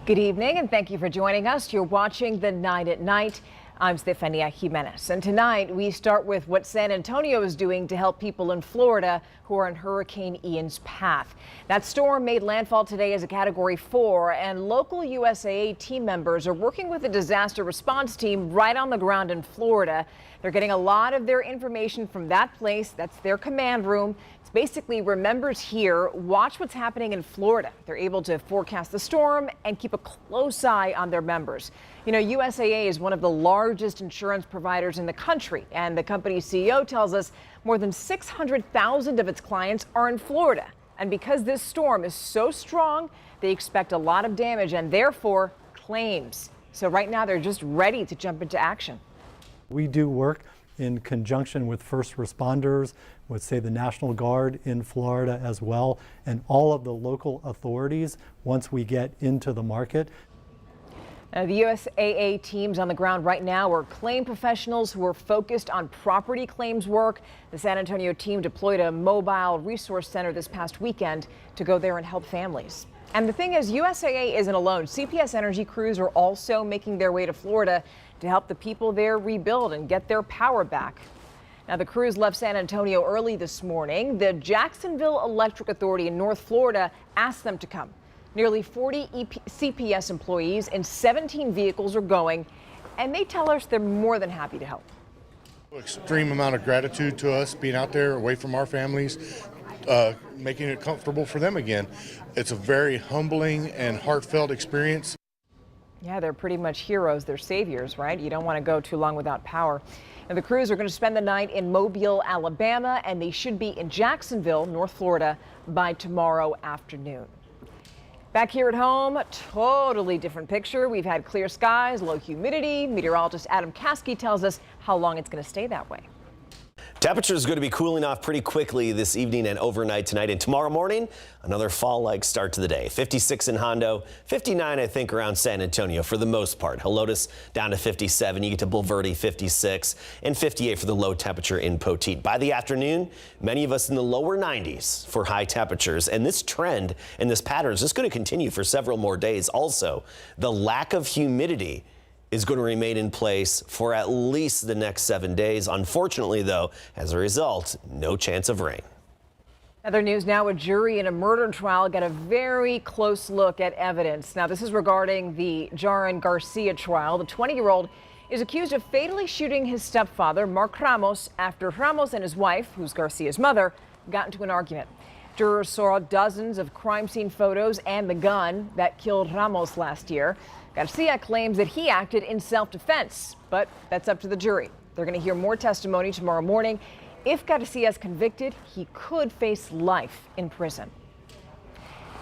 Good evening and thank you for joining us. You're watching The Night at Night. I'm Stephania Jimenez, and tonight we start with what San Antonio is doing to help people in Florida who are in Hurricane Ian's path. That storm made landfall today as a Category 4, and local USAA team members are working with a disaster response team right on the ground in Florida. They're getting a lot of their information from that place. That's their command room. It's basically where members here watch what's happening in Florida. They're able to forecast the storm and keep a close eye on their members. You know, USAA is one of the largest insurance providers in the country, and the company's CEO tells us more than 600,000 of its clients are in Florida. And because this storm is so strong, they expect a lot of damage and therefore claims. So right now they're just ready to jump into action. We do work in conjunction with first responders, with say the National Guard in Florida as well, and all of the local authorities once we get into the market. The USAA teams on the ground right now are claim professionals who are focused on property claims work. The San Antonio team deployed a mobile resource center this past weekend to go there and help families. And the thing is, USAA isn't alone. CPS Energy crews are also making their way to Florida to help the people there rebuild and get their power back. Now, the crews left San Antonio early this morning. The Jacksonville Electric Authority in North Florida asked them to come. Nearly 40 CPS employees and 17 vehicles are going, and they tell us they're more than happy to help. Extreme amount of gratitude to us being out there away from our families, making it comfortable for them again. It's a very humbling and heartfelt experience. Yeah, they're pretty much heroes. They're saviors, right? You don't want to go too long without power. And the crews are going to spend the night in Mobile, Alabama, and they should be in Jacksonville, North Florida, by tomorrow afternoon. Back here at home, totally different picture. We've had clear skies, low humidity. Meteorologist Adam Caskey tells us how long it's going to stay that way. Temperature is going to be cooling off pretty quickly this evening and overnight tonight, and tomorrow morning another fall-like start to the day. 56 in Hondo, 59 I think around San Antonio for the most part. Helotes down to 57, you get to Bulverde 56, and 58 for the low temperature in Poteet. By the afternoon, many of us in the lower 90s for high temperatures, and this trend and this pattern is just going to continue for several more days. Also, the lack of humidity is going to remain in place for at least the next 7 days. Unfortunately, though, as a result, no chance of rain. Other news now, a jury in a murder trial got a very close look at evidence. Now, this is regarding the Garcia trial. The 20-year-old is accused of fatally shooting his stepfather, Mark Ramos, after Ramos and his wife, who's Garcia's mother, got into an argument. Jurors saw dozens of crime scene photos and the gun that killed Ramos last year. Garcia claims that he acted in self-defense, but that's up to the jury. They're going to hear more testimony tomorrow morning. If Garcia is convicted, he could face life in prison.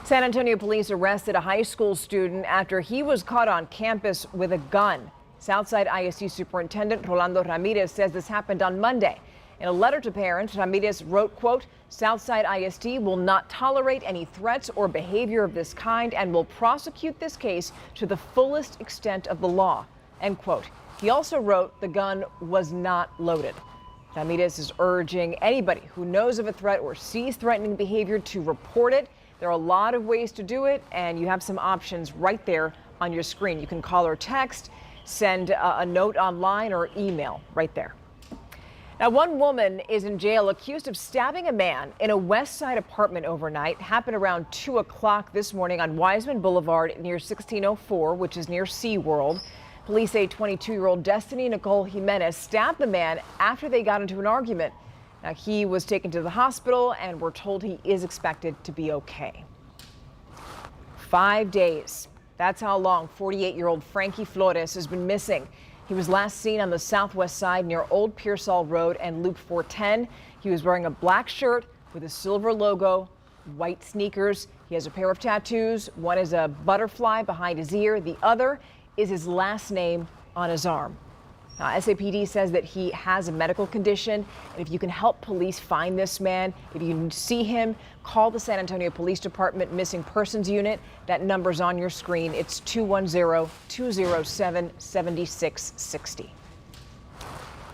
San Antonio police arrested a high school student after he was caught on campus with a gun. Southside ISD Superintendent Rolando Ramirez says this happened on Monday. In a letter to parents, Ramirez wrote, quote, "Southside ISD will not tolerate any threats or behavior of this kind and will prosecute this case to the fullest extent of the law," end quote. He also wrote the gun was not loaded. Ramirez is urging anybody who knows of a threat or sees threatening behavior to report it. There are a lot of ways to do it, and you have some options right there on your screen. You can call or text, send a note online, or email right there. Now, one woman is in jail accused of stabbing a man in a West Side apartment overnight. Happened around 2 o'clock this morning on Wiseman Boulevard near 1604, which is near SeaWorld. Police say 22-year-old Destiny Nicole Jimenez stabbed the man after they got into an argument. Now, he was taken to the hospital, and we're told he is expected to be okay. 5 days. That's how long 48-year-old Frankie Flores has been missing. He was last seen on the southwest side near Old Pearsall Road and Loop 410. He was wearing a black shirt with a silver logo, white sneakers. He has a pair of tattoos. One is a butterfly behind his ear. The other is his last name on his arm. Now, SAPD says that he has a medical condition, and if you can help police find this man, if you see him, call the San Antonio Police Department Missing Persons Unit. That number's on your screen. It's 210-207-7660.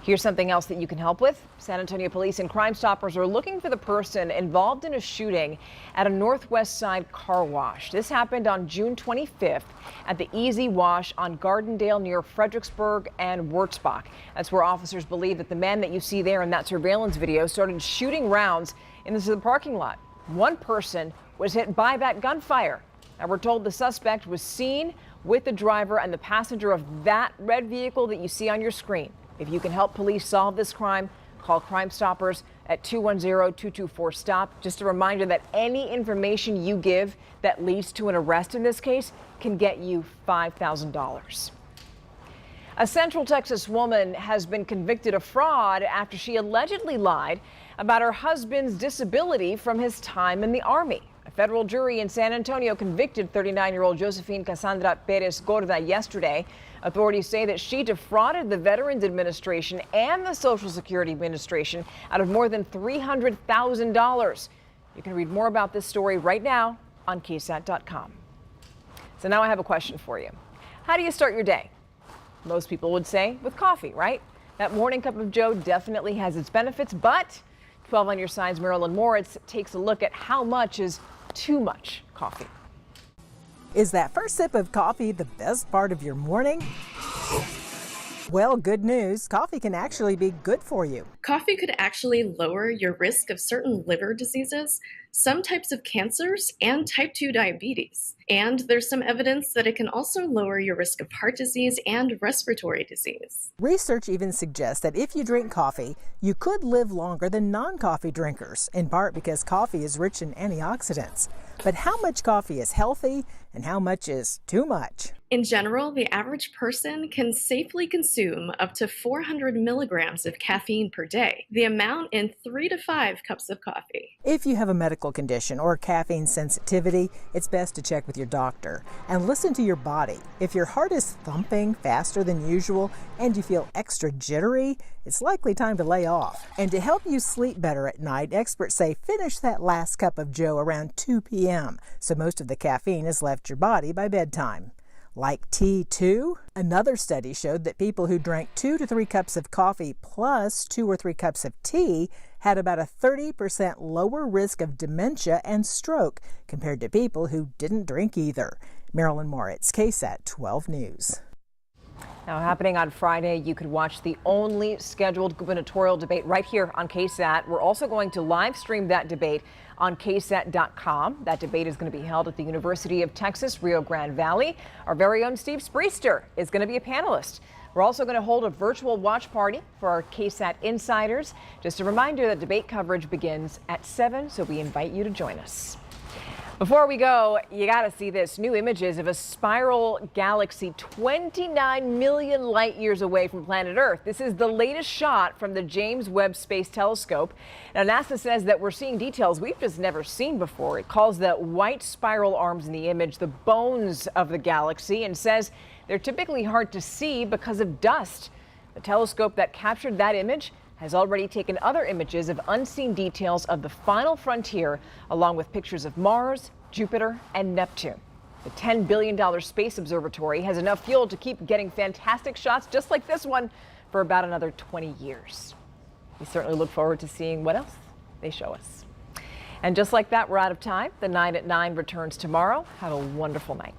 Here's something else that you can help with. San Antonio police and Crime Stoppers are looking for the person involved in a shooting at a Northwest Side car wash. This happened on June 25th at the Easy Wash on Gardendale near Fredericksburg and Wurzbach. That's where officers believe that the man that you see there in that surveillance video started shooting rounds into the parking lot. One person was hit by that gunfire. Now we're told the suspect was seen with the driver and the passenger of that red vehicle that you see on your screen. If you can help police solve this crime, call Crime Stoppers at 210-224-STOP. Just a reminder that any information you give that leads to an arrest in this case can get you $5,000. A Central Texas woman has been convicted of fraud after she allegedly lied about her husband's disability from his time in the Army. A federal jury in San Antonio convicted 39-year-old Josephine Cassandra Perez Gorda yesterday. Authorities say that she defrauded the Veterans Administration and the Social Security Administration out of more than $300,000. You can read more about this story right now on KSAT.com. So now I have a question for you. How do you start your day? Most people would say with coffee, right? That morning cup of joe definitely has its benefits, but 12 on your side's Marilyn Moritz takes a look at how much is too much coffee. Is that first sip of coffee the best part of your morning? Well, good news. Coffee can actually be good for you. Coffee could actually lower your risk of certain liver diseases, some types of cancers, and type 2 diabetes. And there's some evidence that it can also lower your risk of heart disease and respiratory disease. Research even suggests that if you drink coffee, you could live longer than non-coffee drinkers, in part because coffee is rich in antioxidants. But how much coffee is healthy and how much is too much? In general, the average person can safely consume up to 400 milligrams of caffeine per day, the amount in 3 to 5 cups of coffee. If you have a medical condition or caffeine sensitivity, it's best to check with your doctor and listen to your body. If your heart is thumping faster than usual and you feel extra jittery, it's likely time to lay off. And to help you sleep better at night, experts say finish that last cup of joe around 2 p.m. so most of the caffeine has left your body by bedtime. Like tea too? Another study showed that people who drank 2 to 3 cups of coffee plus 2 or 3 cups of tea had about a 30% lower risk of dementia and stroke compared to people who didn't drink either. Marilyn Moritz, KSAT 12 News. Now, happening on Friday, you could watch the only scheduled gubernatorial debate right here on KSAT. We're also going to live stream that debate on KSAT.com. That debate is going to be held at the University of Texas, Rio Grande Valley. Our very own Steve Spriester is going to be a panelist. We're also going to hold a virtual watch party for our KSAT insiders. Just a reminder that debate coverage begins at 7, so we invite you to join us. Before we go, you got to see this. New images of a spiral galaxy 29 million light years away from planet Earth. This is the latest shot from the James Webb Space Telescope. Now, NASA says that we're seeing details we've just never seen before. It calls the white spiral arms in the image the bones of the galaxy and says they're typically hard to see because of dust. The telescope that captured that image has already taken other images of unseen details of the final frontier, along with pictures of Mars, Jupiter, and Neptune. The $10 billion space observatory has enough fuel to keep getting fantastic shots just like this one for about another 20 years. We certainly look forward to seeing what else they show us. And just like that, we're out of time. The 9 at 9 returns tomorrow. Have a wonderful night.